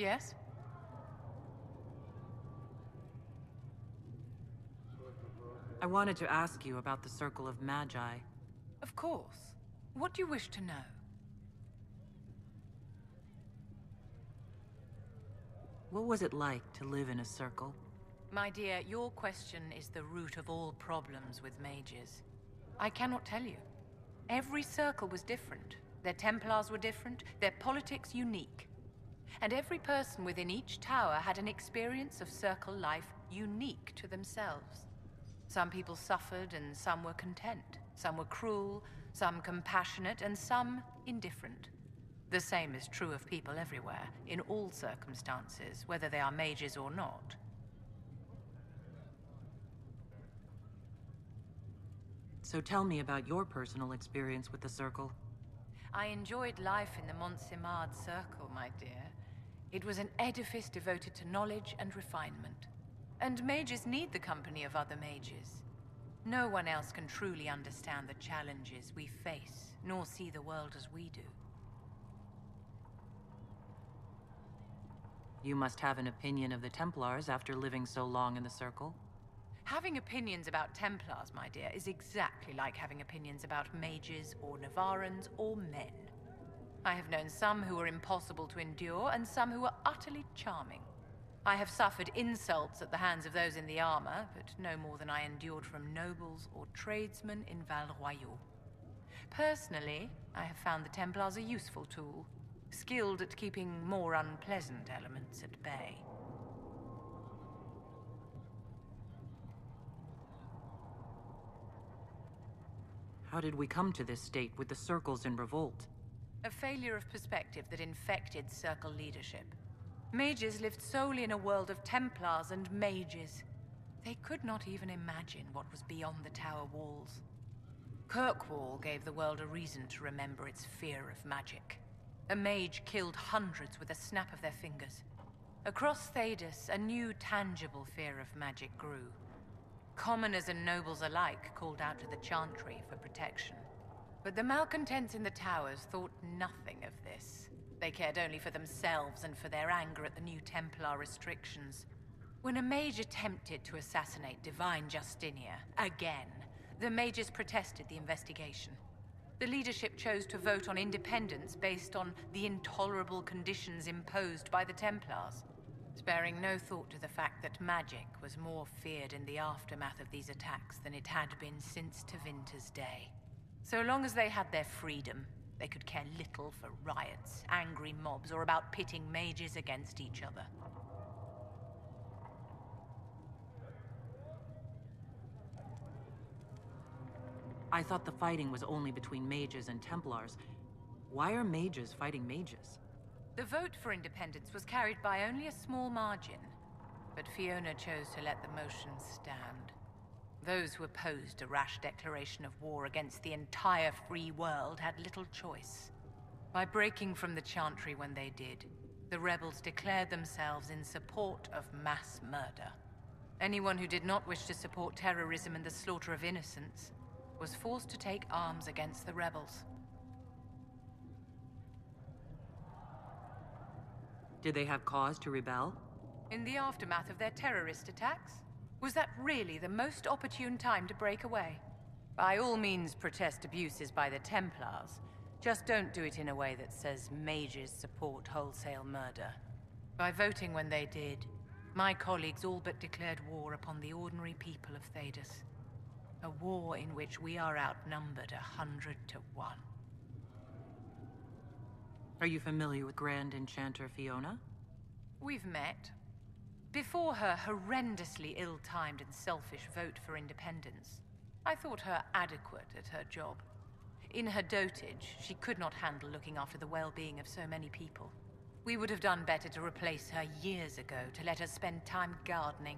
Yes? I wanted to ask you about the Circle of Magi. Of course. What do you wish to know? What was it like to live in a circle? My dear, your question is the root of all problems with mages. I cannot tell you. Every circle was different. Their Templars were different, their politics unique. And every person within each tower had an experience of circle life unique to themselves. Some people suffered and some were content. Some were cruel, some compassionate, and some indifferent. The same is true of people everywhere, in all circumstances, whether they are mages or not. So tell me about your personal experience with the Circle. I enjoyed life in the Montsimard Circle, my dear. It was an edifice devoted to knowledge and refinement. And mages need the company of other mages. No one else can truly understand the challenges we face, nor see the world as we do. You must have an opinion of the Templars after living so long in the Circle. Having opinions about Templars, my dear, is exactly like having opinions about mages or Navarrans or men. I have known some who were impossible to endure and some who were utterly charming. I have suffered insults at the hands of those in the armor, but no more than I endured from nobles or tradesmen in Val Royaux. Personally, I have found the Templars a useful tool, skilled at keeping more unpleasant elements at bay. How did we come to this state with the circles in revolt? A failure of perspective that infected Circle leadership. Mages lived solely in a world of Templars and mages. They could not even imagine what was beyond the tower walls. Kirkwall gave the world a reason to remember its fear of magic. A mage killed hundreds with a snap of their fingers. Across Thedas, a new tangible fear of magic grew. Commoners and nobles alike called out to the Chantry for protection. But the malcontents in the towers thought nothing of this. They cared only for themselves and for their anger at the new Templar restrictions. When a mage attempted to assassinate Divine Justinia, again, the mages protested the investigation. The leadership chose to vote on independence based on the intolerable conditions imposed by the Templars, sparing no thought to the fact that magic was more feared in the aftermath of these attacks than it had been since Tevinter's day. So long as they had their freedom, they could care little for riots, angry mobs, or about pitting mages against each other. I thought the fighting was only between mages and Templars. Why are mages fighting mages? The vote for independence was carried by only a small margin, but Fiona chose to let the motion stand. Those who opposed a rash declaration of war against the entire free world had little choice. By breaking from the Chantry when they did, the rebels declared themselves in support of mass murder. Anyone who did not wish to support terrorism and the slaughter of innocents was forced to take arms against the rebels. Did they have cause to rebel? In the aftermath of their terrorist attacks? Was that really the most opportune time to break away? By all means protest abuses by the Templars. Just don't do it in a way that says mages support wholesale murder. By voting when they did, my colleagues all but declared war upon the ordinary people of Thedas. A war in which we are outnumbered 100 to 1. Are you familiar with Grand Enchanter Fiona? We've met. Before her horrendously ill-timed and selfish vote for independence, I thought her adequate at her job. In her dotage, she could not handle looking after the well-being of so many people. We would have done better to replace her years ago, to let her spend time gardening.